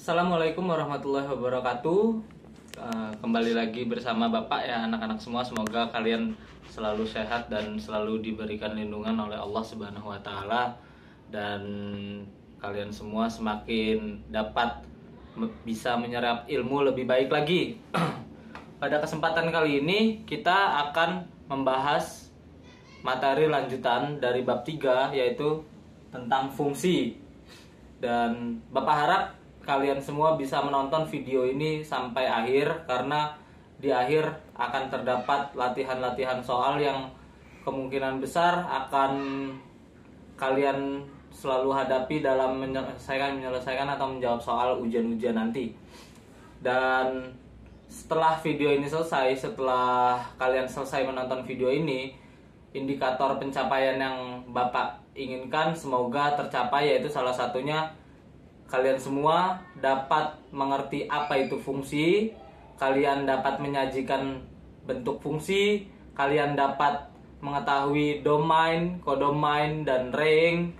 Assalamualaikum warahmatullahi wabarakatuh. Kembali lagi bersama Bapak ya anak-anak semua. Semoga kalian selalu sehat dan selalu diberikan lindungan oleh Allah Subhanahu wa taala, dan kalian semua semakin dapat bisa menyerap ilmu lebih baik lagi. Pada kesempatan kali ini kita akan membahas materi lanjutan dari bab 3, yaitu tentang fungsi. Dan Bapak harap kalian semua bisa menonton video ini sampai akhir, karena di akhir akan terdapat latihan-latihan soal yang kemungkinan besar akan kalian selalu hadapi dalam menyelesaikan atau menjawab soal ujian-ujian nanti. Dan setelah video ini selesai, setelah kalian selesai menonton video ini, indikator pencapaian yang Bapak inginkan semoga tercapai, yaitu salah satunya kalian semua dapat mengerti apa itu fungsi, kalian dapat menyajikan bentuk fungsi, kalian dapat mengetahui domain, kodomain, dan range.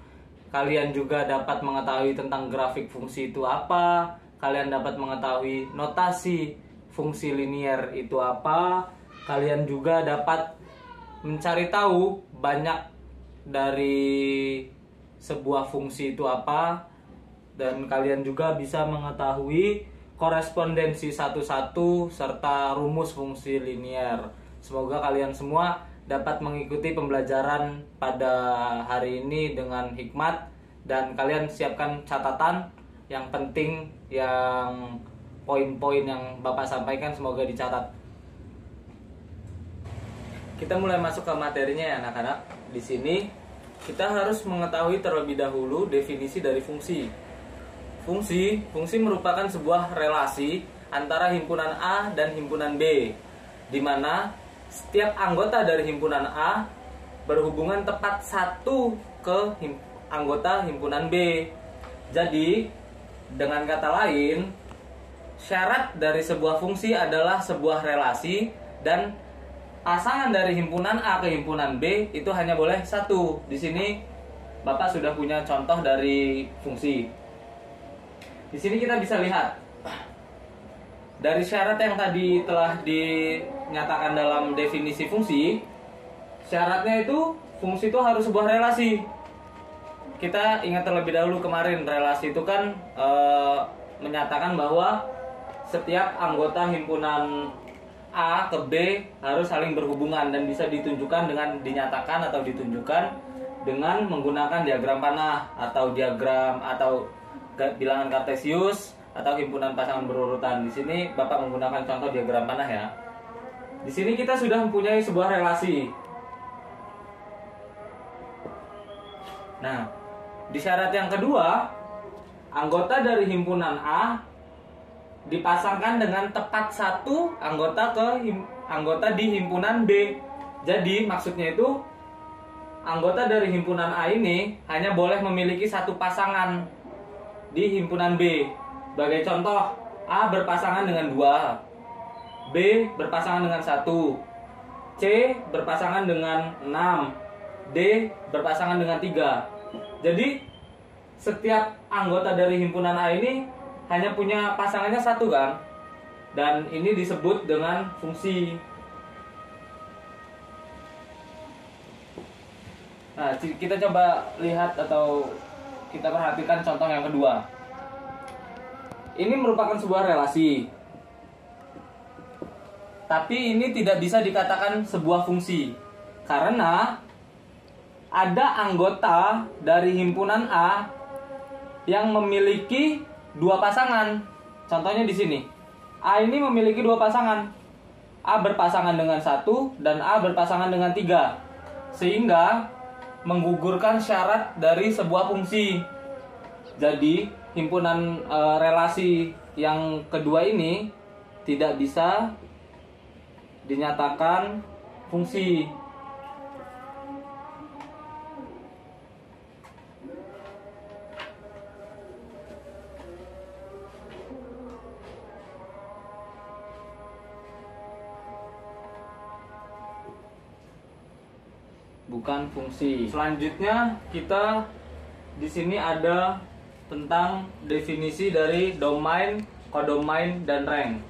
Kalian juga dapat mengetahui tentang grafik fungsi itu apa, kalian dapat mengetahui notasi fungsi linier itu apa, kalian juga dapat mencari tahu banyak dari sebuah fungsi itu apa, dan kalian juga bisa mengetahui korespondensi satu-satu serta rumus fungsi linier. Semoga kalian semua dapat mengikuti pembelajaran pada hari ini dengan hikmat, dan kalian siapkan catatan yang penting, yang poin-poin yang Bapak sampaikan semoga dicatat. Kita mulai masuk ke materinya ya anak-anak. Di sini kita harus mengetahui terlebih dahulu definisi dari fungsi. Fungsi merupakan sebuah relasi antara himpunan A dan himpunan B, di mana setiap anggota dari himpunan A berhubungan tepat satu ke anggota himpunan B. Jadi, dengan kata lain, syarat dari sebuah fungsi adalah sebuah relasi, dan pasangan dari himpunan A ke himpunan B itu hanya boleh satu. Di sini Bapak sudah punya contoh dari fungsi. Di sini kita bisa lihat dari syarat yang tadi telah dinyatakan dalam definisi fungsi. Syaratnya itu fungsi itu harus sebuah relasi. Kita ingat terlebih dahulu kemarin, relasi itu kan menyatakan bahwa setiap anggota himpunan A ke B harus saling berhubungan dan bisa ditunjukkan dengan dinyatakan atau ditunjukkan dengan menggunakan diagram panah atau diagram atau bilangan kartesius atau himpunan pasangan berurutan. Di sini Bapak menggunakan contoh diagram panah ya. Di sini kita sudah mempunyai sebuah relasi. Nah, di syarat yang kedua, anggota dari himpunan A dipasangkan dengan tepat satu anggota anggota di himpunan B. Jadi maksudnya itu anggota dari himpunan A ini hanya boleh memiliki satu pasangan di himpunan B. Sebagai contoh, A berpasangan dengan 2, B berpasangan dengan 1, C berpasangan dengan 6, D berpasangan dengan 3. Jadi setiap anggota dari himpunan A ini hanya punya pasangannya satu kan? Dan ini disebut dengan fungsi. Nah, kita coba lihat atau kita perhatikan contoh yang kedua. Ini merupakan sebuah relasi, tapi ini tidak bisa dikatakan sebuah fungsi karena ada anggota dari himpunan A yang memiliki dua pasangan. Contohnya di sini, A ini memiliki dua pasangan. A berpasangan dengan 1 dan A berpasangan dengan 3, sehingga menggugurkan syarat dari sebuah fungsi. Jadi himpunan relasi yang kedua ini tidak bisa dinyatakan fungsi. Bukan fungsi. Selanjutnya kita di sini ada tentang definisi dari domain, kodomain, dan rank.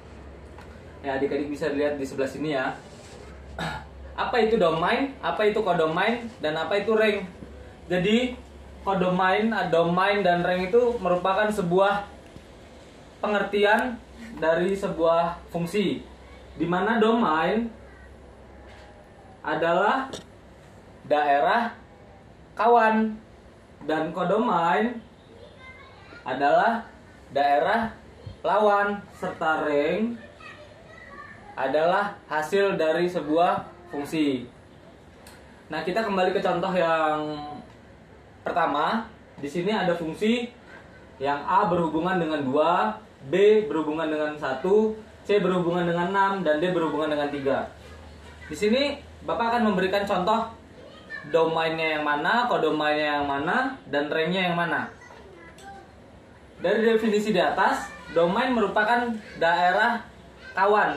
Ya, adik-adik bisa lihat di sebelah sini ya. Apa itu domain, apa itu kodomain, dan apa itu rank. Jadi kodomain, domain, dan rank itu merupakan sebuah pengertian dari sebuah fungsi, di mana domain adalah daerah kawan dan kodomain adalah daerah lawan, serta rank adalah hasil dari sebuah fungsi. Nah, kita kembali ke contoh yang pertama. Di sini ada fungsi yang A berhubungan dengan 2, B berhubungan dengan 1, C berhubungan dengan 6, dan D berhubungan dengan 3. Di sini Bapak akan memberikan contoh domainnya yang mana, kodomainnya yang mana, dan ranknya yang mana. Dari definisi di atas, domain merupakan daerah kawan,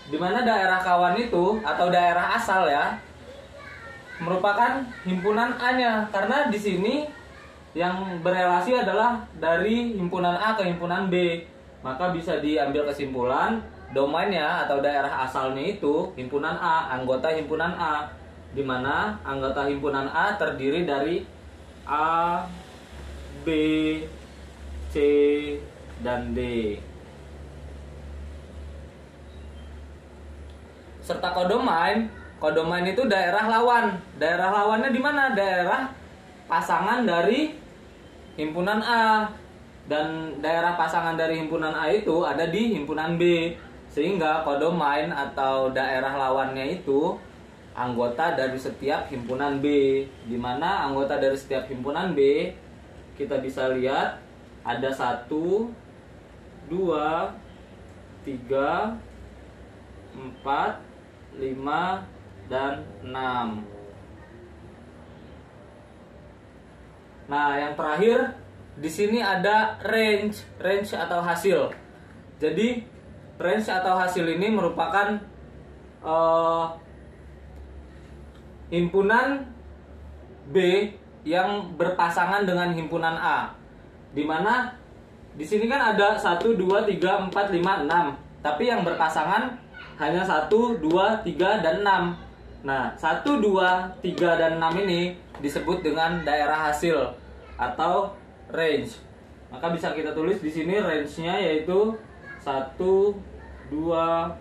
di mana daerah kawan itu atau daerah asal ya merupakan himpunan A-nya, karena di sini yang berelasi adalah dari himpunan A ke himpunan B. Maka bisa diambil kesimpulan domainnya atau daerah asalnya itu himpunan A, anggota himpunan A, di mana anggota himpunan A terdiri dari A, B, C, dan D. Serta kodomain. Kodomain itu daerah lawan. Daerah lawannya di mana? Daerah pasangan dari himpunan A. Dan daerah pasangan dari himpunan A itu ada di himpunan B. Sehingga kodomain atau daerah lawannya itu anggota dari setiap himpunan B. Di mana anggota dari setiap himpunan B kita bisa lihat ada 1, 2, 3, 4, 5, dan 6. Nah, yang terakhir di sini ada range atau hasil. Jadi range atau hasil ini merupakan himpunan B yang berpasangan dengan himpunan A. Di mana di sini kan ada 1, 2, 3, 4, 5, 6. Tapi yang berpasangan hanya 1, 2, 3, dan 6. Nah, 1, 2, 3, dan 6 ini disebut dengan daerah hasil atau range. Maka bisa kita tulis di sini range-nya yaitu 1, 2,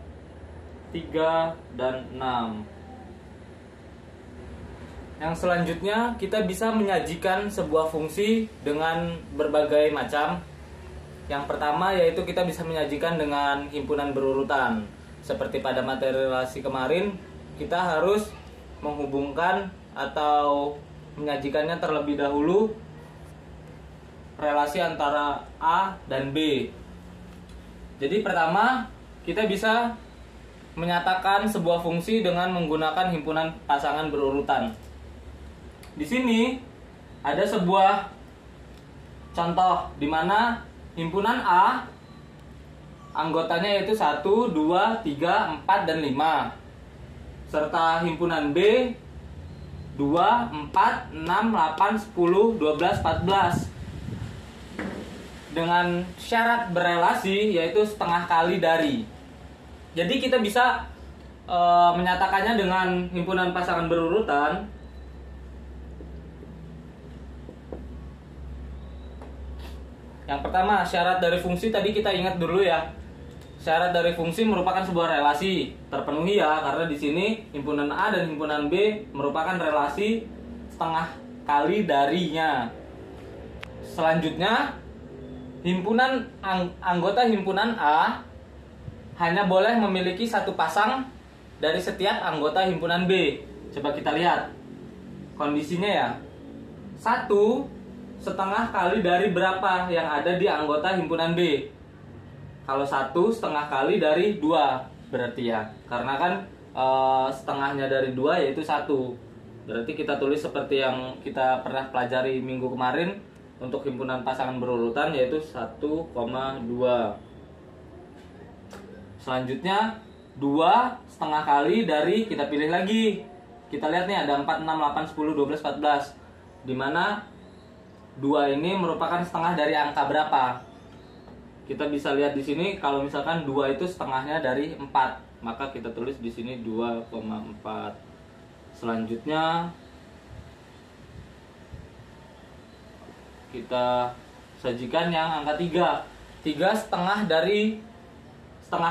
3, dan 6. Yang selanjutnya kita bisa menyajikan sebuah fungsi dengan berbagai macam. Yang pertama yaitu kita bisa menyajikan dengan himpunan berurutan. Seperti pada materi relasi kemarin, kita harus menghubungkan atau menyajikannya terlebih dahulu relasi antara A dan B. Jadi pertama kita bisa menyatakan sebuah fungsi dengan menggunakan himpunan pasangan berurutan. Di sini ada sebuah contoh di mana himpunan A anggotanya yaitu 1, 2, 3, 4, dan 5. Serta himpunan B 2, 4, 6, 8, 10, 12, 14. Dengan syarat berelasi yaitu setengah kali dari. Jadi kita bisa menyatakannya dengan himpunan pasangan berurutan. Yang pertama, syarat dari fungsi tadi kita ingat dulu ya. Syarat dari fungsi merupakan sebuah relasi terpenuhi ya, karena di sini himpunan A dan himpunan B merupakan relasi setengah kali darinya. Selanjutnya, anggota himpunan A hanya boleh memiliki satu pasang dari setiap anggota himpunan B. Coba kita lihat kondisinya ya. 1 setengah kali dari berapa yang ada di anggota himpunan B. Kalau 1 setengah kali dari 2 berarti ya, karena kan setengahnya dari 2 yaitu 1. Berarti kita tulis seperti yang kita pernah pelajari minggu kemarin untuk himpunan pasangan berurutan yaitu 1,2. Selanjutnya 2 setengah kali dari, kita pilih lagi. Kita lihat nih ada 4, 6, 8, 10, 12, 14. Dimana 2 ini merupakan setengah dari angka berapa. Kita bisa lihat di sini kalau misalkan 2 itu setengahnya dari 4, maka kita tulis di sini 2,4. Selanjutnya kita sajikan yang angka 3. 3 setengah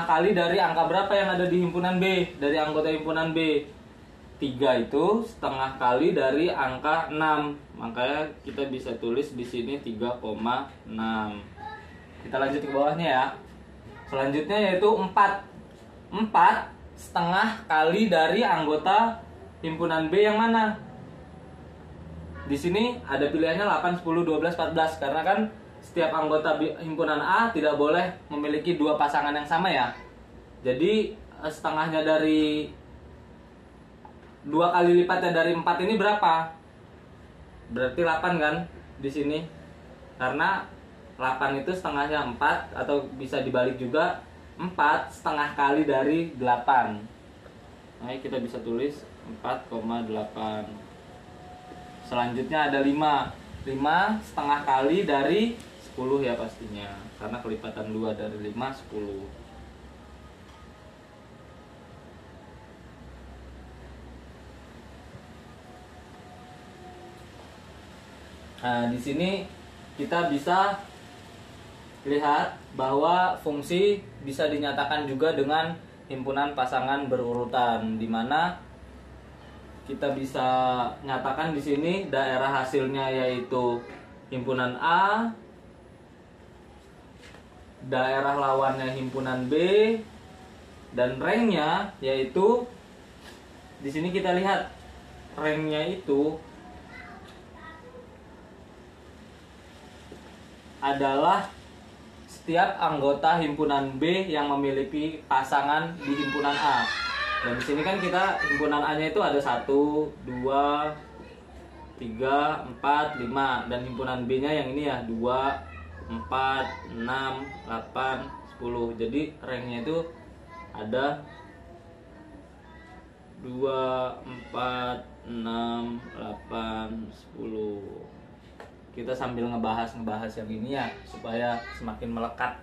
kali dari angka berapa yang ada di himpunan B, dari anggota himpunan B. 3 itu setengah kali dari angka 6. Makanya kita bisa tulis di sini 3,6. Kita lanjut ke bawahnya ya. Selanjutnya yaitu 4. 4 setengah kali dari anggota himpunan B yang mana? Di sini ada pilihannya 8, 10, 12, 14 karena kan setiap anggota himpunan A tidak boleh memiliki 2 pasangan yang sama ya. Jadi setengahnya dari 2 kali lipatnya dari 4 ini berapa? Berarti 8 kan di sini. Karena 8 itu setengahnya 4 atau bisa dibalik juga 4 setengah kali dari 8. Nah, kita bisa tulis 4,8. Selanjutnya ada 5. 5 setengah kali dari 10 ya pastinya. Karena kelipatan 2 dari 5, 10. Nah, di sini kita bisa lihat bahwa fungsi bisa dinyatakan juga dengan himpunan pasangan berurutan, di mana kita bisa nyatakan di sini daerah hasilnya yaitu himpunan A, daerah lawannya himpunan B, dan ranknya yaitu di sini kita lihat ranknya itu adalah setiap anggota himpunan B yang memiliki pasangan di himpunan A. Dan di sini kan kita himpunan A-nya itu ada 1, 2, 3, 4, 5 dan himpunan B-nya yang ini ya 2, 4, 6, 8, 10. Jadi ranknya itu ada 2, 4, 6, 8, 10. Kita sambil ngebahas yang ini ya supaya semakin melekat.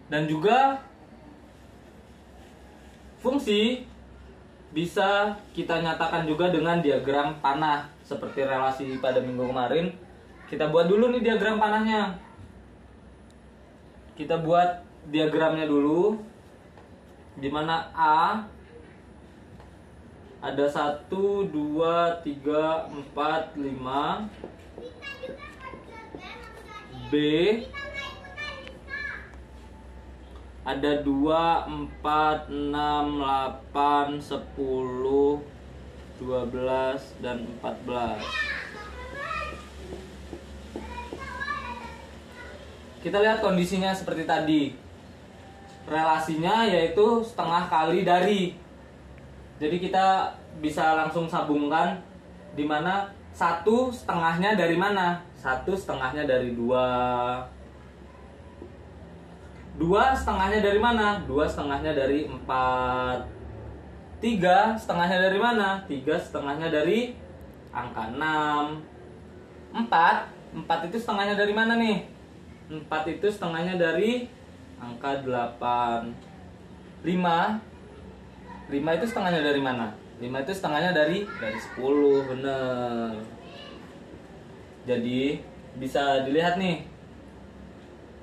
Dan juga fungsi bisa kita nyatakan juga dengan diagram panah seperti relasi pada minggu kemarin. Kita buat dulu nih diagram panahnya. Kita buat diagramnya dulu, di mana A ada 1, 2, 3, 4, 5. B ada 2, 4, 6, 8, 10, 12, dan 14. Kita lihat kondisinya seperti tadi. Relasinya yaitu setengah kali dari. Jadi kita bisa langsung sambungkan di mana 1 setengahnya dari mana? 1 setengahnya dari 2. 2 setengahnya dari mana? 2 setengahnya dari 4. 3 setengahnya dari mana? 3 setengahnya dari angka 6. 4 itu setengahnya dari mana nih? 4 itu setengahnya dari angka 8. 5 itu setengahnya dari mana? 5 itu setengahnya dari 10, bener. Jadi bisa dilihat nih,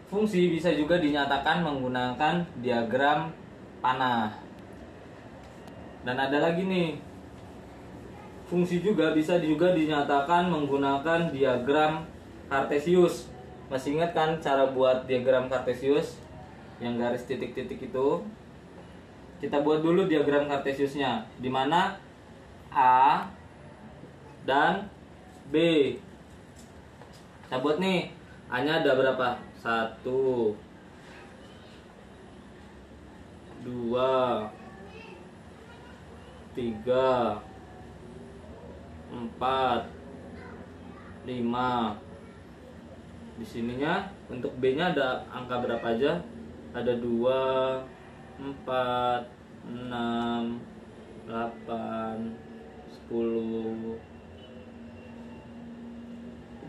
fungsi bisa juga dinyatakan menggunakan diagram panah. Dan ada lagi nih, fungsi juga bisa juga dinyatakan menggunakan diagram Kartesius. Masih ingat kan cara buat diagram Kartesius yang garis titik-titik itu? Kita buat dulu diagram Kartesiusnya, di mana A dan B. Kita buat nih, A-nya ada berapa? 1, 2, 3, 4, 5. Di sininya untuk B-nya ada angka berapa aja? Ada 2, 4, 6, 8, 10,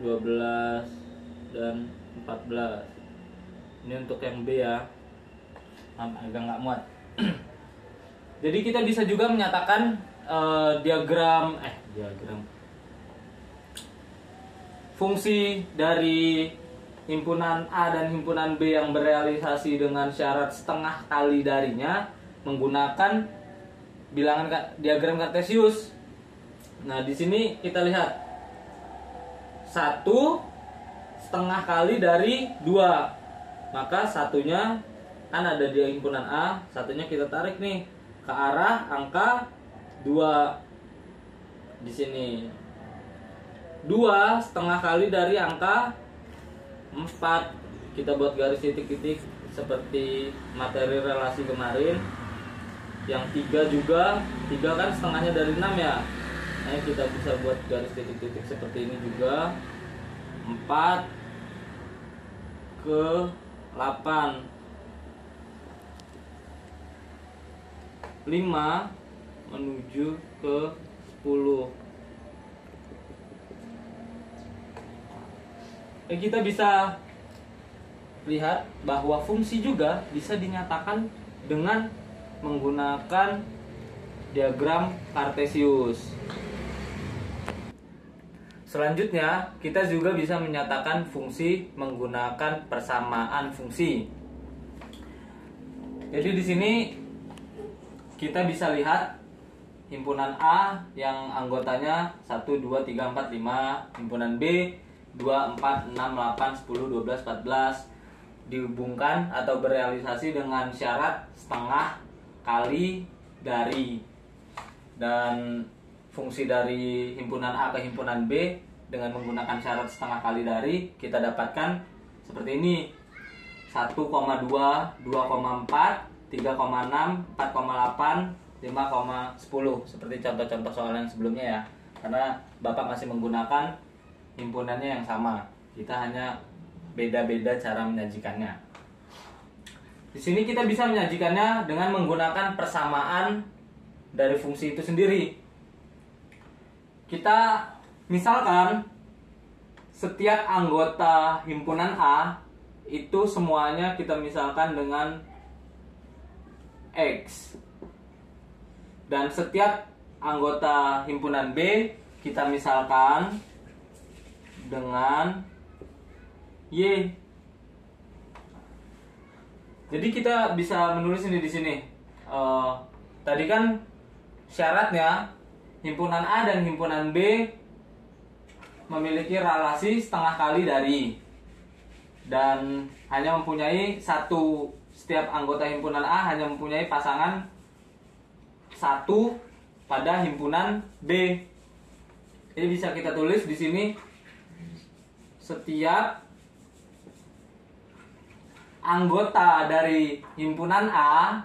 12, dan 14. Ini untuk yang B ya. Agak nggak muat. Jadi kita bisa juga menyatakan diagram fungsi dari himpunan A dan himpunan B yang berealisasi dengan syarat setengah kali darinya menggunakan bilangan diagram kartesius. Nah, di sini kita lihat 1 setengah kali dari 2. Maka satunya kan ada di himpunan A, satunya kita tarik nih ke arah angka 2 di sini. 2 setengah kali dari angka 4. Kita buat garis titik-titik seperti materi relasi kemarin. Yang 3 juga, 3 kan setengahnya dari 6 ya. Nah, kita bisa buat garis titik-titik seperti ini juga. 4 ke 8. 5 menuju ke 10. Kita bisa lihat bahwa fungsi juga bisa dinyatakan dengan menggunakan diagram kartesius. Selanjutnya, kita juga bisa menyatakan fungsi menggunakan persamaan fungsi. Jadi di sini kita bisa lihat himpunan A yang anggotanya 1, 2, 3, 4, 5, himpunan B 2, 4, 6, 8, 10, 12, 14 dihubungkan atau berealisasi dengan syarat setengah kali dari, dan fungsi dari himpunan A ke himpunan B dengan menggunakan syarat setengah kali dari kita dapatkan seperti ini: 1,2, 2,4, 3,6, 4,8, 5,10, seperti contoh-contoh soal yang sebelumnya ya. Karena Bapak masih menggunakan himpunannya yang sama, kita hanya beda-beda cara menyajikannya. Di sini kita bisa menyajikannya dengan menggunakan persamaan dari fungsi itu sendiri. Kita misalkan setiap anggota himpunan A itu semuanya kita misalkan dengan X, dan setiap anggota himpunan B kita misalkan dengan Y. Jadi kita bisa menulis ini di sini. Tadi kan syaratnya himpunan A dan himpunan B memiliki relasi setengah kali dari, dan hanya mempunyai setiap anggota himpunan A hanya mempunyai pasangan 1 pada himpunan B. Jadi bisa kita tulis di sini setiap anggota dari himpunan A.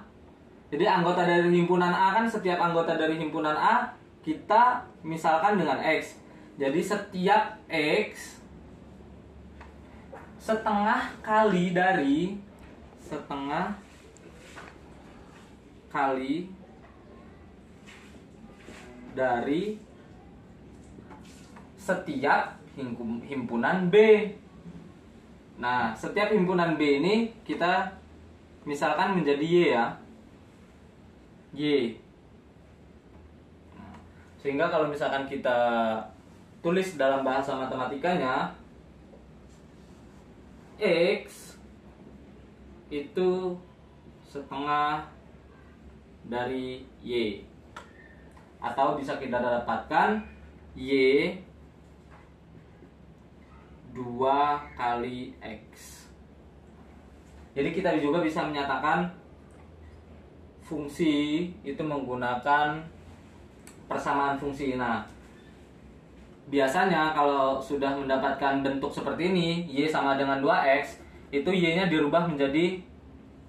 Jadi anggota dari himpunan A kan setiap anggota dari himpunan A kita misalkan dengan X. Jadi setiap X setengah kali dari setiap himpunan B. Nah, setiap himpunan B ini kita misalkan menjadi Y ya. Y. Nah, sehingga kalau misalkan kita tulis dalam bahasa matematikanya, X itu setengah dari Y, atau bisa kita dapatkan Y 2 kali X. Jadi kita juga bisa menyatakan fungsi itu menggunakan persamaan fungsi. Nah, biasanya kalau sudah mendapatkan bentuk seperti ini, Y sama dengan 2X, itu Y-nya dirubah menjadi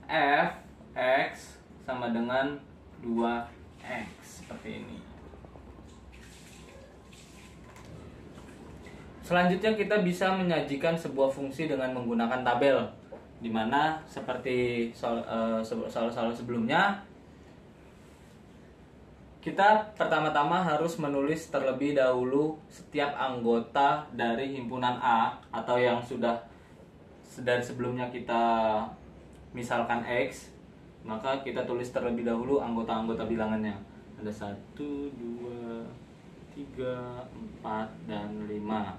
Fx sama dengan 2X, seperti ini. Selanjutnya kita bisa menyajikan sebuah fungsi dengan menggunakan tabel, dimana seperti soal sebelumnya kita pertama-tama harus menulis terlebih dahulu setiap anggota dari himpunan A atau yang sudah dari sebelumnya kita misalkan X, maka kita tulis terlebih dahulu anggota-anggota bilangannya. Ada 1, 2, 3, 4, dan 5.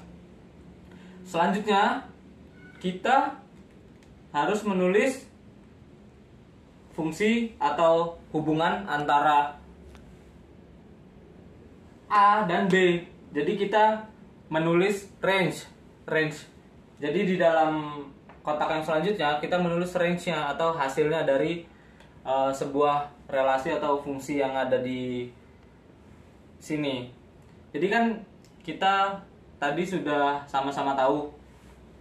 Selanjutnya kita harus menulis fungsi atau hubungan antara A dan B. Jadi kita menulis range. Jadi di dalam kotak yang selanjutnya kita menulis range-nya atau hasilnya dari sebuah relasi atau fungsi yang ada di sini. Jadi kan kita tadi sudah sama-sama tahu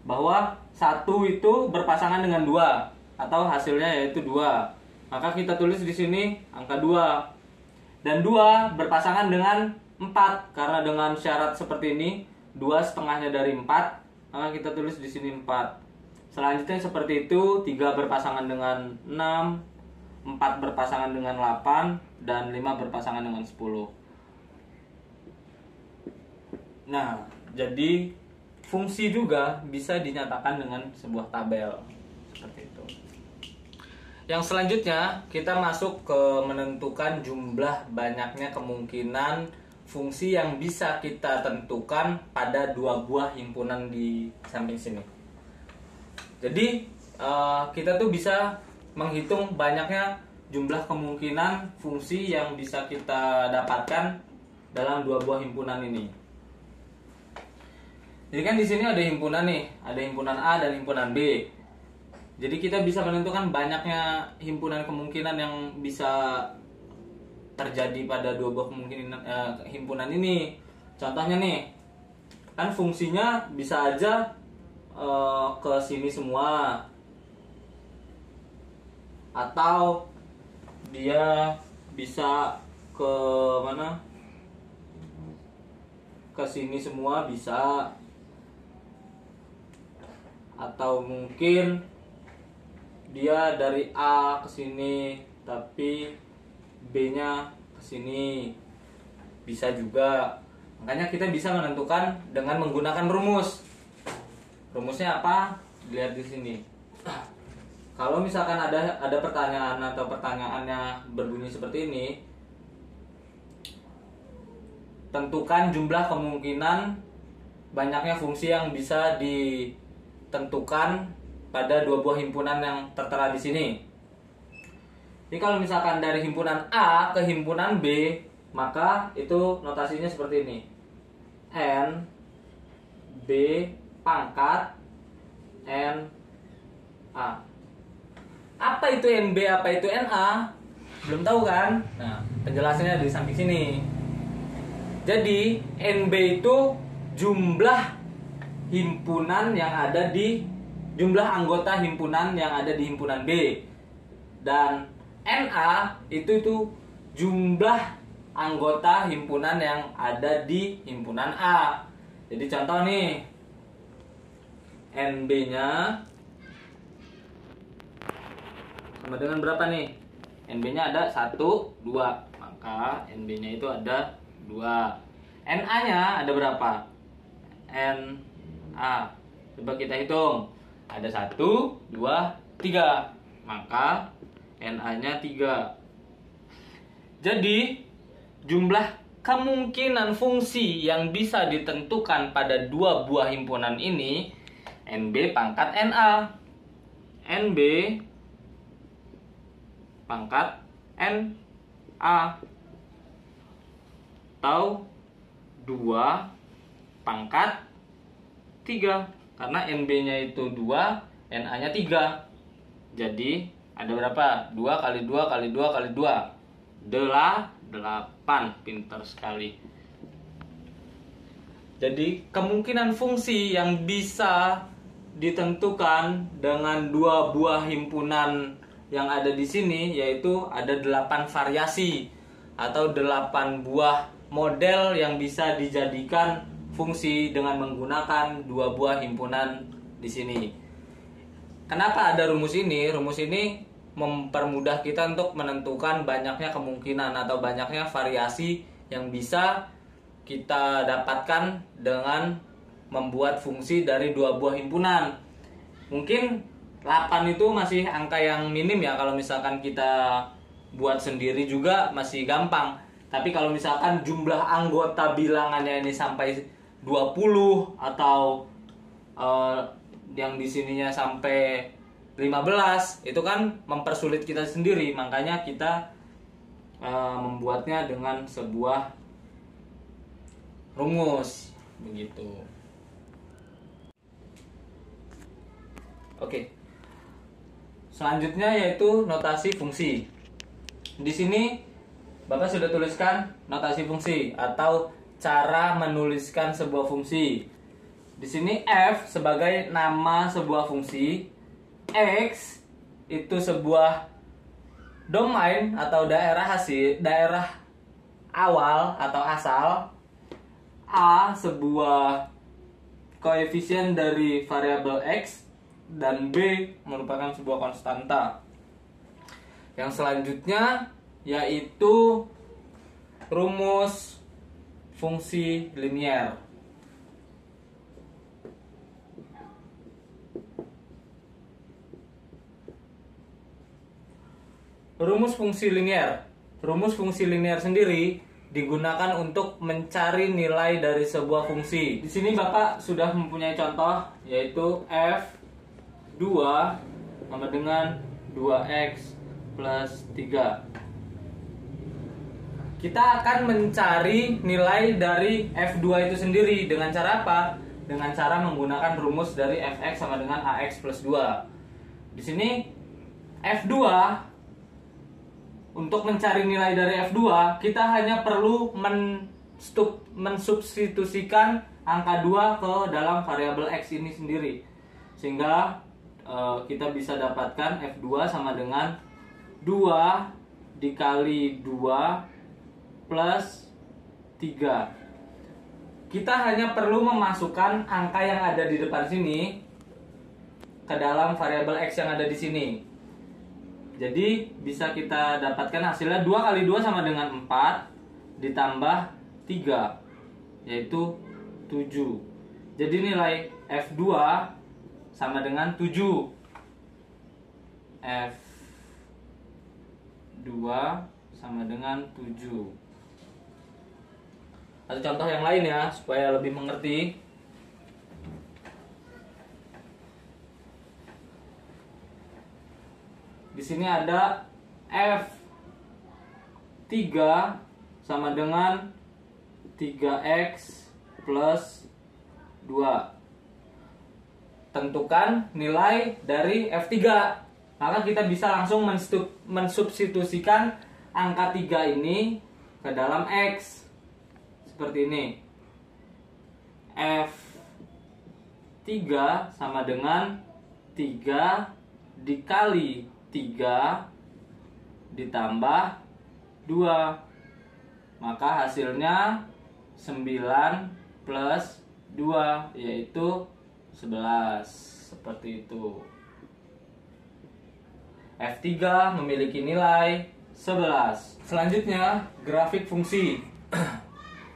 bahwa 1 itu berpasangan dengan 2 atau hasilnya yaitu 2. Maka kita tulis di sini angka 2. Dan 2 berpasangan dengan 4 karena dengan syarat seperti ini 2 setengahnya dari 4, maka kita tulis di sini 4. Selanjutnya seperti itu, 3 berpasangan dengan 6, 4 berpasangan dengan 8, dan 5 berpasangan dengan 10. Nah, jadi fungsi juga bisa dinyatakan dengan sebuah tabel seperti itu. Yang selanjutnya kita masuk ke menentukan jumlah banyaknya kemungkinan fungsi yang bisa kita tentukan pada 2 buah himpunan di samping sini. Jadi kita tuh bisa menghitung banyaknya jumlah kemungkinan fungsi yang bisa kita dapatkan dalam 2 buah himpunan ini. Jadi kan di sini ada himpunan nih, ada himpunan A dan himpunan B. Jadi kita bisa menentukan banyaknya himpunan kemungkinan yang bisa terjadi pada 2 buah kemungkinan himpunan ini. Contohnya nih, kan fungsinya bisa aja ke sini semua, atau dia bisa ke mana? Ke sini semua bisa, atau mungkin dia dari A ke sini tapi B-nya ke sini, bisa juga. Makanya kita bisa menentukan dengan menggunakan rumus. Rumusnya apa? Dilihat di sini. Kalau misalkan ada pertanyaan atau pertanyaannya berbunyi seperti ini, tentukan jumlah kemungkinan banyaknya fungsi yang bisa ditentukan pada 2 buah himpunan yang tertera di sini. Jadi kalau misalkan dari himpunan A ke himpunan B, maka itu notasinya seperti ini. N B pangkat N A. Apa itu NB, apa itu NA? Belum tahu kan? Nah, penjelasannya di samping sini. Jadi NB itu jumlah himpunan yang ada di jumlah anggota himpunan yang ada di himpunan B, dan NA itu jumlah anggota himpunan yang ada di himpunan A. Jadi contoh nih, NB-nya sama dengan berapa nih? NB-nya ada 1, 2, maka NB-nya itu ada 2. NA-nya ada berapa? NA, coba kita hitung. Ada 1, 2, 3, maka NA-nya 3. Jadi jumlah kemungkinan fungsi yang bisa ditentukan pada 2 buah himpunan ini NB pangkat NA, NB pangkat NA, atau 2 pangkat 3. Karena NB-nya itu 2, NA-nya 3. Jadi ada berapa? 2 kali 2 kali 2 kali 2. 8. Pintar sekali. Jadi kemungkinan fungsi yang bisa ditentukan dengan 2 buah himpunan yang ada di sini yaitu ada 8 variasi atau 8 buah model yang bisa dijadikan fungsi dengan menggunakan 2 buah himpunan di sini. Kenapa ada rumus ini? Rumus ini mempermudah kita untuk menentukan banyaknya kemungkinan atau banyaknya variasi yang bisa kita dapatkan dengan membuat fungsi dari dua buah himpunan. Mungkin 8 itu masih angka yang minim ya, kalau misalkan kita buat sendiri juga masih gampang. Tapi kalau misalkan jumlah anggota bilangannya ini sampai 20 atau yang di sininya sampai 15, itu kan mempersulit kita sendiri. Makanya kita membuatnya dengan sebuah rumus begitu. Oke. Selanjutnya yaitu notasi fungsi. Di sini Bapak sudah tuliskan notasi fungsi atau cara menuliskan sebuah fungsi. Di sini F sebagai nama sebuah fungsi, X itu sebuah domain atau daerah awal atau asal, A sebuah koefisien dari variabel X, dan B merupakan sebuah konstanta. Yang selanjutnya yaitu rumus fungsi linier. Rumus fungsi linier sendiri digunakan untuk mencari nilai dari sebuah fungsi. Di sini Bapak sudah mempunyai contoh, yaitu F2 sama dengan 2x plus 3. Kita akan mencari nilai dari F2 itu sendiri dengan cara apa? Dengan cara menggunakan rumus dari Fx sama dengan Ax plus 2. Di sini F2, untuk mencari nilai dari F2, kita hanya perlu mensubstitusikan angka 2 ke dalam variabel X ini sendiri. Sehingga kita bisa dapatkan F2 sama dengan 2 dikali 2 plus 3. Kita hanya perlu memasukkan angka yang ada di depan sini ke dalam variabel X yang ada di sini. Jadi bisa kita dapatkan hasilnya 2 kali 2 sama dengan 4 ditambah 3, yaitu 7. Jadi nilai F2 sama dengan 7. F2 sama dengan 7. Atau contoh yang lain ya, supaya lebih mengerti. Di sini ada F3 sama dengan 3x plus 2. Tentukan nilai dari F3. Maka kita bisa langsung mensubstitusikan angka 3 ini ke dalam X. Seperti ini. F3 sama dengan 3 dikali 3 ditambah 2. Maka hasilnya 9 plus 2, yaitu 11. Seperti itu. F3 memiliki nilai 11. Selanjutnya grafik fungsi.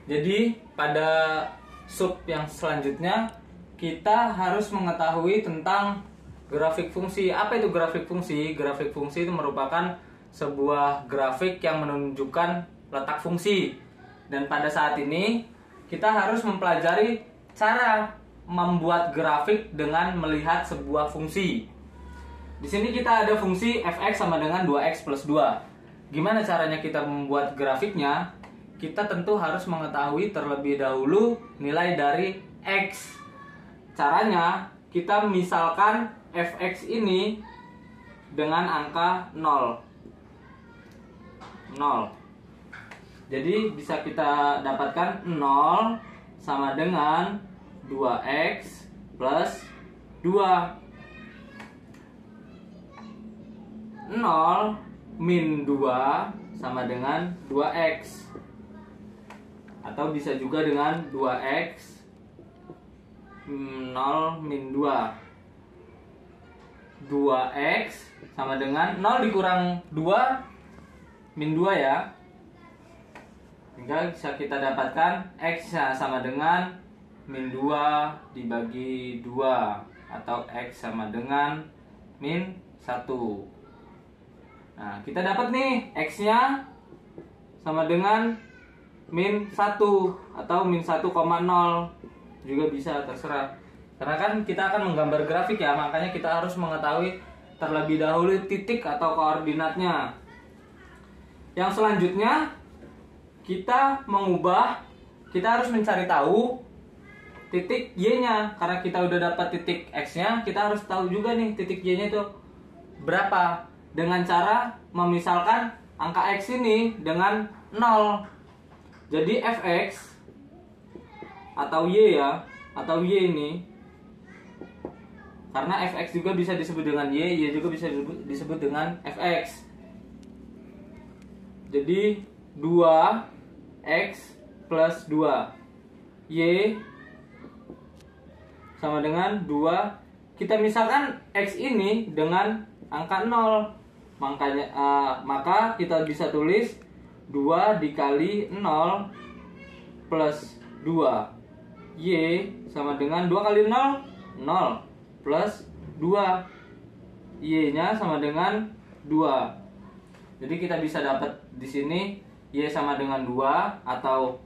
Jadi pada sub yang selanjutnya kita harus mengetahui tentang grafik fungsi. Apa itu grafik fungsi? Grafik fungsi itu merupakan sebuah grafik yang menunjukkan letak fungsi. Dan pada saat ini kita harus mempelajari cara membuat grafik dengan melihat sebuah fungsi. Di sini kita ada fungsi fx sama dengan 2x plus 2. Gimana caranya kita membuat grafiknya? Kita tentu harus mengetahui terlebih dahulu nilai dari x. Caranya kita misalkan fx ini dengan angka 0. Jadi bisa kita dapatkan 0 sama dengan 2x plus 2. 0 min 2 sama dengan 2x. Atau bisa juga dengan 2x 0 min 2. 2x sama dengan 0 dikurang 2 min 2 ya. Sehingga bisa kita dapatkan x sama dengan min 2 dibagi 2 atau x sama dengan min 1. Nah, kita dapat nih x-nya sama dengan min 1 atau min 1,0 juga bisa, terserah. Karena kan kita akan menggambar grafik ya, makanya kita harus mengetahui terlebih dahulu titik atau koordinatnya. Yang selanjutnya kita harus mencari tahu titik y-nya. Karena kita udah dapat titik x-nya, kita harus tahu juga nih titik y-nya itu berapa. Dengan cara memisalkan angka x ini dengan 0. Jadi fx atau y ya, atau y ini, karena fx juga bisa disebut dengan y juga bisa disebut dengan fx. Jadi 2x plus 2 y sama dengan 2. Kita misalkan x ini dengan angka 0. Maka kita bisa tulis 2 dikali 0 plus 2 y sama dengan 2 kali 0 0 plus 2 y nya sama dengan 2. Jadi kita bisa dapat di sini y sama dengan 2 atau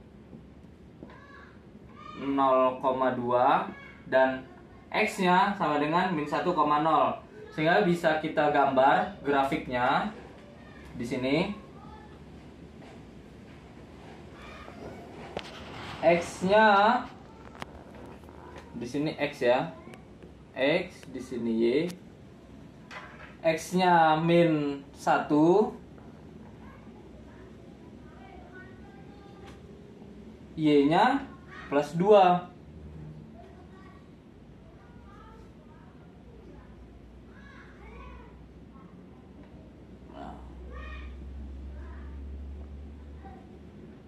0,2 dan x-nya sama dengan min 1,0. Sehingga bisa kita gambar grafiknya di sini. X-nya di sini x ya. X di sini y. X-nya min 1. Y-nya plus 2.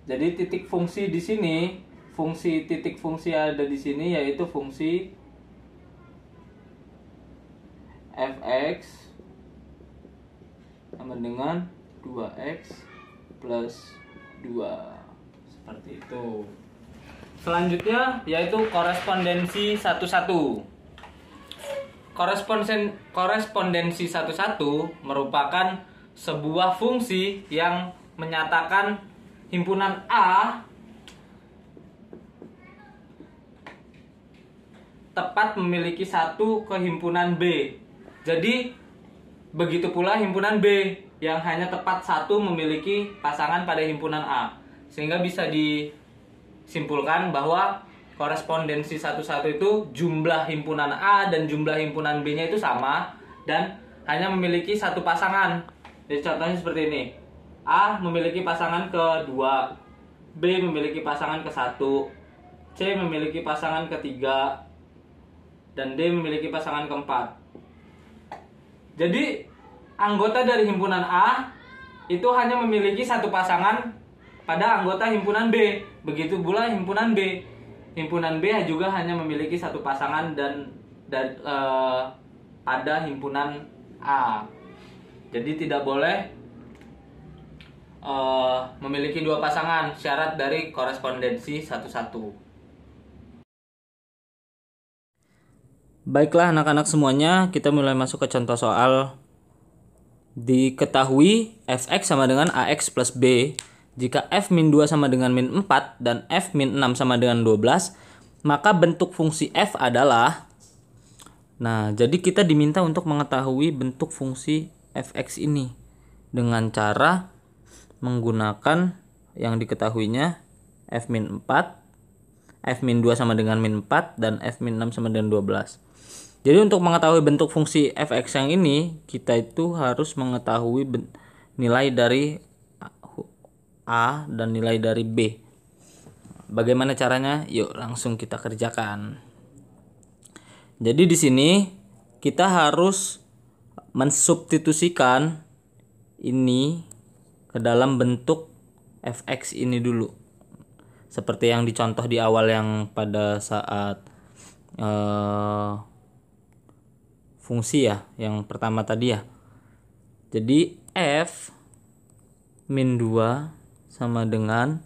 Jadi titik fungsi di sini, titik fungsi ada di sini yaitu fungsi fx sama dengan 2x plus 2. Seperti itu. Selanjutnya yaitu korespondensi 11. Korespondensi 11 merupakan sebuah fungsi yang menyatakan himpunan A tepat memiliki satu ke himpunan B. Jadi begitu pula himpunan B yang hanya tepat satu memiliki pasangan pada himpunan A. Sehingga bisa disimpulkan bahwa korespondensi 11 itu jumlah himpunan A dan jumlah himpunan B-nya itu sama dan hanya memiliki satu pasangan. Jadi contohnya seperti ini. A memiliki pasangan ke-2, B memiliki pasangan ke-1, C memiliki pasangan ke-3, dan D memiliki pasangan ke-4. Jadi anggota dari himpunan A itu hanya memiliki satu pasangan pada anggota himpunan B. Begitu pula himpunan B. Himpunan B juga hanya memiliki satu pasangan pada himpunan A. Jadi tidak boleh memiliki dua pasangan, syarat dari korespondensi 11. Baiklah anak-anak semuanya, kita mulai masuk ke contoh soal. Diketahui fx sama dengan ax plus b jika f min 2 sama dengan min 4 dan f min 6 sama dengan 12, maka bentuk fungsi f adalah. Nah, jadi kita diminta untuk mengetahui bentuk fungsi fx ini dengan cara menggunakan yang diketahuinya f min 4, f min 2 sama dengan min 4, dan f min 6 sama dengan 12. Jadi untuk mengetahui bentuk fungsi fx yang ini, kita itu harus mengetahui nilai dari A dan nilai dari B. Bagaimana caranya? Yuk langsung kita kerjakan. Jadi di sini kita harus mensubstitusikan ini ke dalam bentuk fx ini dulu. Seperti yang dicontoh di awal yang pada saat fungsi ya, yang pertama tadi ya. Jadi F min 2 sama dengan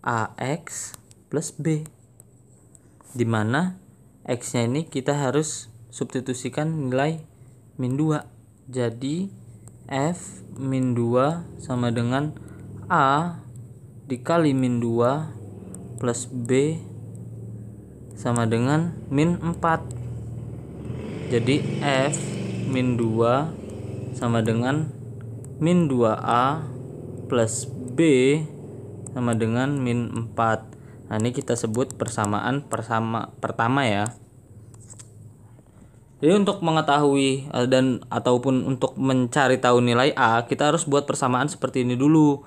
AX plus B, dimana X nya ini kita harus substitusikan nilai min 2. Jadi F min 2 sama dengan A dikali min 2 plus B sama dengan min 4. Jadi F min 2 sama dengan min 2A plus B sama dengan min 4. Nah, ini kita sebut persamaan pertama ya. Jadi untuk mengetahui ataupun untuk mencari tahu nilai A, kita harus buat persamaan seperti ini dulu.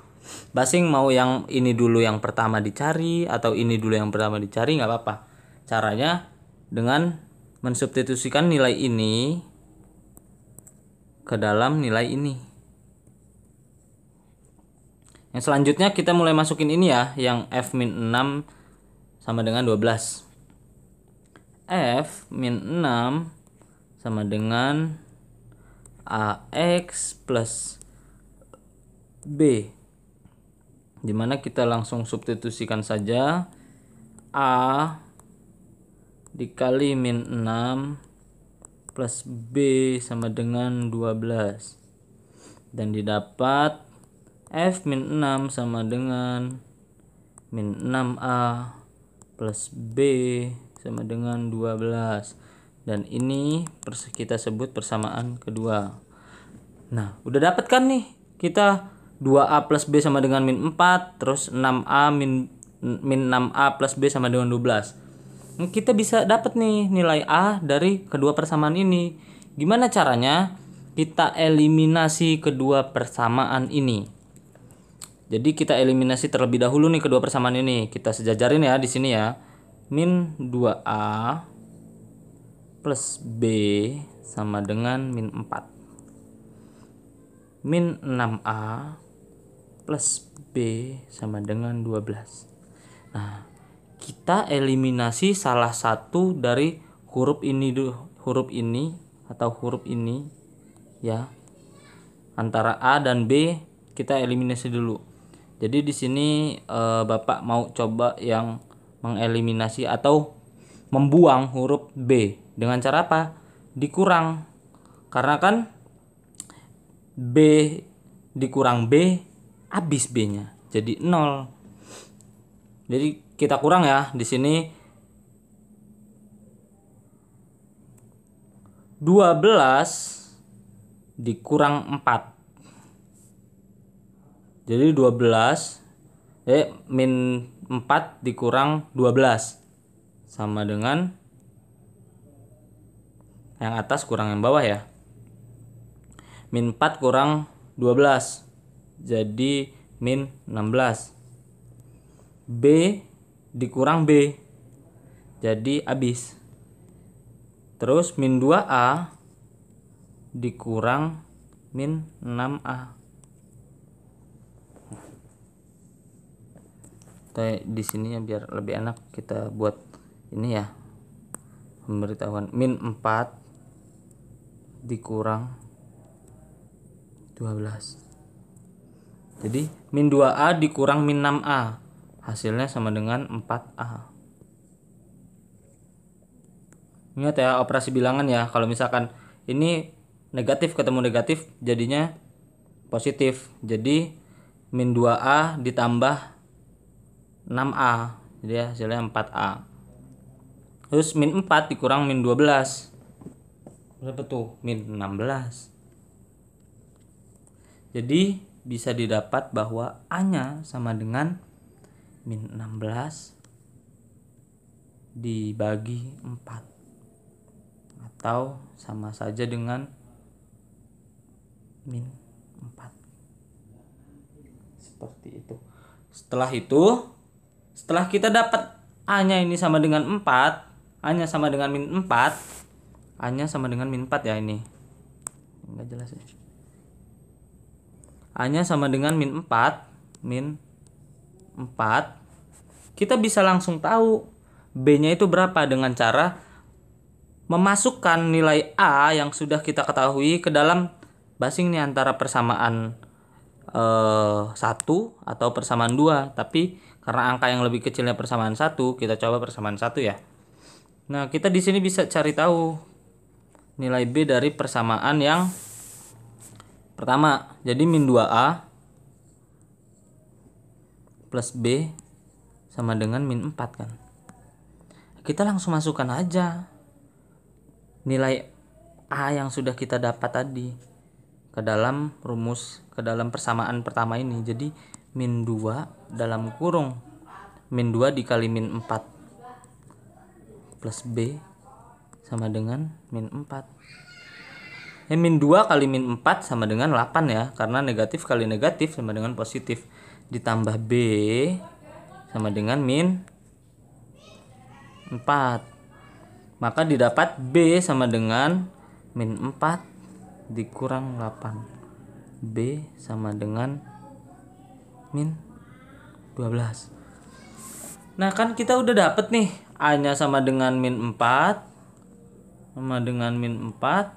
Basing mau yang ini dulu yang pertama dicari atau ini dulu yang pertama dicari, nggak apa-apa. Caranya dengan mensubstitusikan nilai ini ke dalam nilai ini. Yang selanjutnya kita mulai masukin ini ya, yang F min 6 sama dengan 12. F min 6 sama dengan AX plus B, dimana kita langsung substitusikan saja A dikali min 6 plus B sama dengan 12, dan didapat F min 6 sama dengan min 6A plus B sama dengan 12, dan ini kita sebut persamaan kedua. Nah, udah dapat kan nih kita 2A plus B sama dengan min 4, terus 6A min 6A plus B sama dengan 12. Kita bisa dapat nih nilai A dari kedua persamaan ini. Gimana caranya? Kita eliminasi kedua persamaan ini. Jadi kita eliminasi terlebih dahulu nih kedua persamaan ini. Kita sejajarin ya di sini ya. Min 2A plus B sama dengan min 4. Min 6A plus B sama dengan 12. Nah, kita eliminasi salah satu dari huruf ini atau huruf ini ya. Antara A dan B kita eliminasi dulu. Jadi di sini Bapak mau coba yang mengeliminasi atau membuang huruf B dengan cara apa? Dikurang. Karena kan B dikurang B habis B-nya. Jadi 0. Jadi kita kurang ya di sini 12 dikurang 4. Jadi 12 min 4 dikurang 12 sama dengan yang atas kurang yang bawah ya. Min 4 kurang 12 jadi min 16. B dikurang B jadi habis. Terus min 2A dikurang min 6A. Di sini ya biar lebih enak kita buat ini ya, pemberitahuan min 4 dikurang 12. Jadi min 2A dikurang min 6A, hasilnya sama dengan 4A. Ingat ya operasi bilangan ya, kalau misalkan ini negatif ketemu negatif jadinya positif. Jadi min 2A ditambah 6A, jadi hasilnya 4A. Terus min 4 dikurang min 12 berapa tuh? Min 16. Jadi bisa didapat bahwa A-nya sama dengan min 16 dibagi 4, atau sama saja dengan min 4. Seperti itu. Setelah kita dapat A-nya ini sama dengan 4, A-nya sama dengan min 4, A-nya sama dengan min 4 ya ini. Enggak jelas ya. A-nya sama dengan min 4, kita bisa langsung tahu B-nya itu berapa dengan cara memasukkan nilai A yang sudah kita ketahui ke dalam basing nih antara persamaan 1 atau persamaan 2. Tapi karena angka yang lebih kecilnya persamaan 1, kita coba persamaan 1 ya. Nah, kita di sini bisa cari tahu nilai B dari persamaan yang pertama. Jadi min 2A plus B sama dengan min 4 kan. Kita langsung masukkan aja nilai A yang sudah kita dapat tadi ke dalam rumus, ke dalam persamaan pertama ini. Jadi min 2 dalam kurung min 2 dikali min 4 plus B sama dengan min 4. Min 2 kali min 4 sama dengan 8 ya, karena negatif kali negatif sama dengan positif. Ditambah B sama dengan min 4. Maka didapat B sama dengan min 4 dikurang 8. B sama dengan min 12. Nah, kan kita udah dapet nih A-nya sama dengan min 4 sama dengan min 4,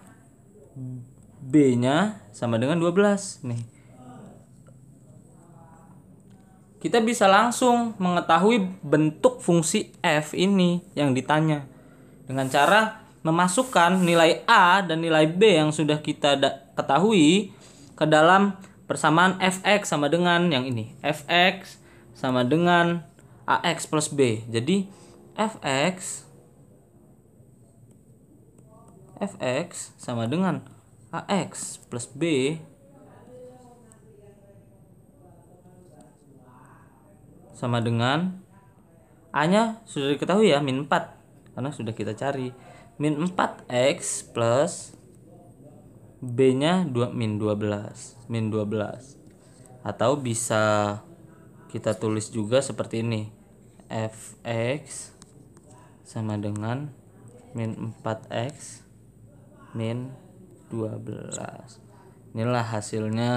B-nya sama dengan 12 nih. Kita bisa langsung mengetahui bentuk fungsi f ini yang ditanya dengan cara memasukkan nilai A dan nilai B yang sudah kita ketahui ke dalam persamaan fx sama dengan yang ini. Fx sama dengan AX plus B. Jadi fx sama dengan AX plus B sama dengan A-nya sudah diketahui ya, min 4. Karena sudah kita cari min 4x plus B-nya min 12. Atau bisa kita tulis juga seperti ini. Fx sama dengan min 4x min 12. Inilah hasilnya.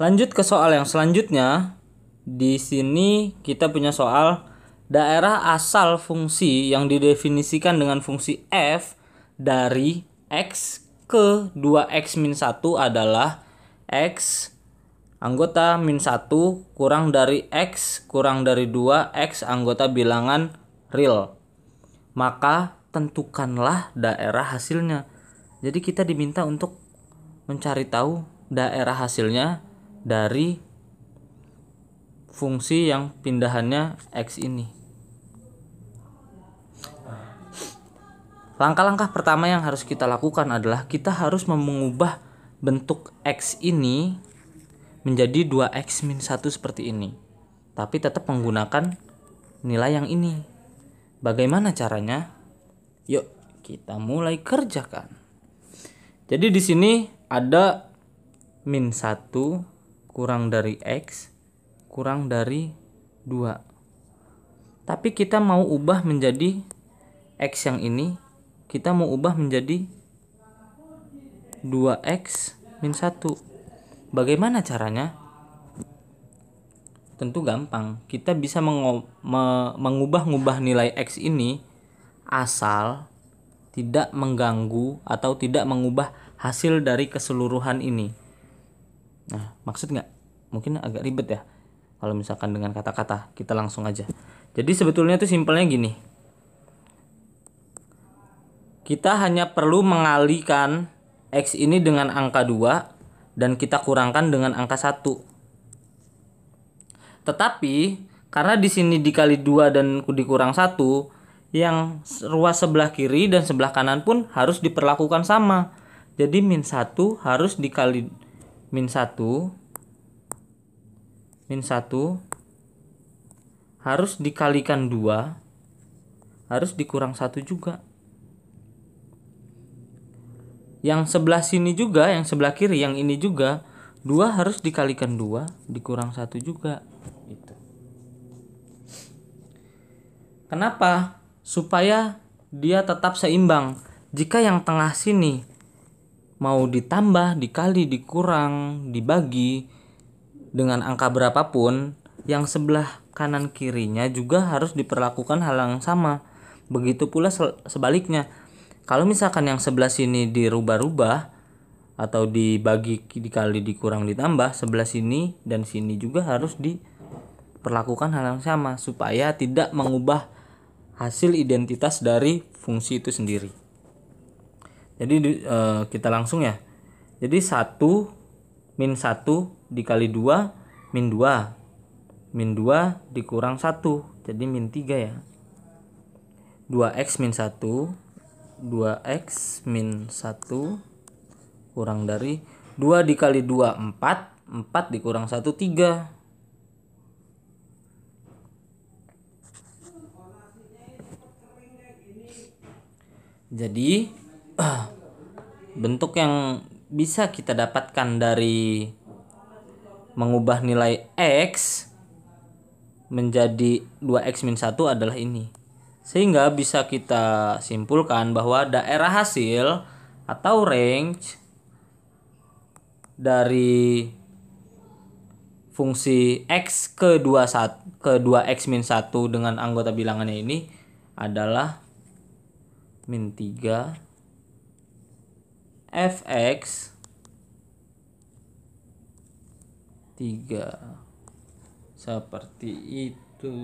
Lanjut ke soal yang selanjutnya. Di sini kita punya soal daerah asal fungsi yang didefinisikan dengan fungsi f dari x ke 2x min 1 adalah x anggota min 1 kurang dari x kurang dari 2 x anggota bilangan real. Maka tentukanlah daerah hasilnya. Jadi kita diminta untuk mencari tahu daerah hasilnya dari fungsi yang pindahannya x ini. Langkah-langkah pertama yang harus kita lakukan adalah kita harus mengubah bentuk x ini menjadi 2x min 1 seperti ini. Tapi tetap menggunakan nilai yang ini. Bagaimana caranya? Yuk, kita mulai kerjakan. Jadi di sini ada min 1 kurang dari x kurang dari 2. Tapi kita mau ubah menjadi x yang ini, kita mau ubah menjadi 2x min 1. Bagaimana caranya? Tentu gampang. Kita bisa mengubah-ubah nilai x ini asal tidak mengganggu atau tidak mengubah hasil dari keseluruhan ini. Nah, maksud nggak? Mungkin agak ribet ya. Kalau misalkan dengan kata-kata, kita langsung aja. Jadi sebetulnya itu simpelnya gini. Kita hanya perlu mengalihkan x ini dengan angka 2 dan kita kurangkan dengan angka 1. Tetapi karena di sini dikali 2 dan dikurang 1, yang ruas sebelah kiri dan sebelah kanan pun harus diperlakukan sama. Jadi min 1 harus dikali min 1 harus dikalikan 2 harus dikurang 1 juga. Yang sebelah sini juga, yang sebelah kiri, yang ini juga 2 harus dikalikan 2 dikurang 1 juga gitu. Kenapa? Supaya dia tetap seimbang. Jika yang tengah sini mau ditambah, dikali, dikurang, dibagi dengan angka berapapun, yang sebelah kanan kirinya juga harus diperlakukan hal yang sama. Begitu pula sebaliknya. Kalau misalkan yang sebelah sini dirubah-rubah atau dibagi, dikali, dikurang, ditambah, sebelah sini dan sini juga harus diperlakukan hal yang sama supaya tidak mengubah hasil identitas dari fungsi itu sendiri. Jadi kita langsung ya. Jadi 1 min 1 dikali 2 min 2. Min 2 dikurang 1. Jadi min 3 ya. 2x min 1. 2x min 1 kurang dari 2 dikali 2 4. 4 dikurang 1 3. Jadi bentuk yang bisa kita dapatkan dari mengubah nilai x menjadi 2x min 1 adalah ini. Sehingga bisa kita simpulkan bahwa daerah hasil atau range dari fungsi x ke 2x min 1 dengan anggota bilangannya ini adalah min 3 fx 3. Seperti itu.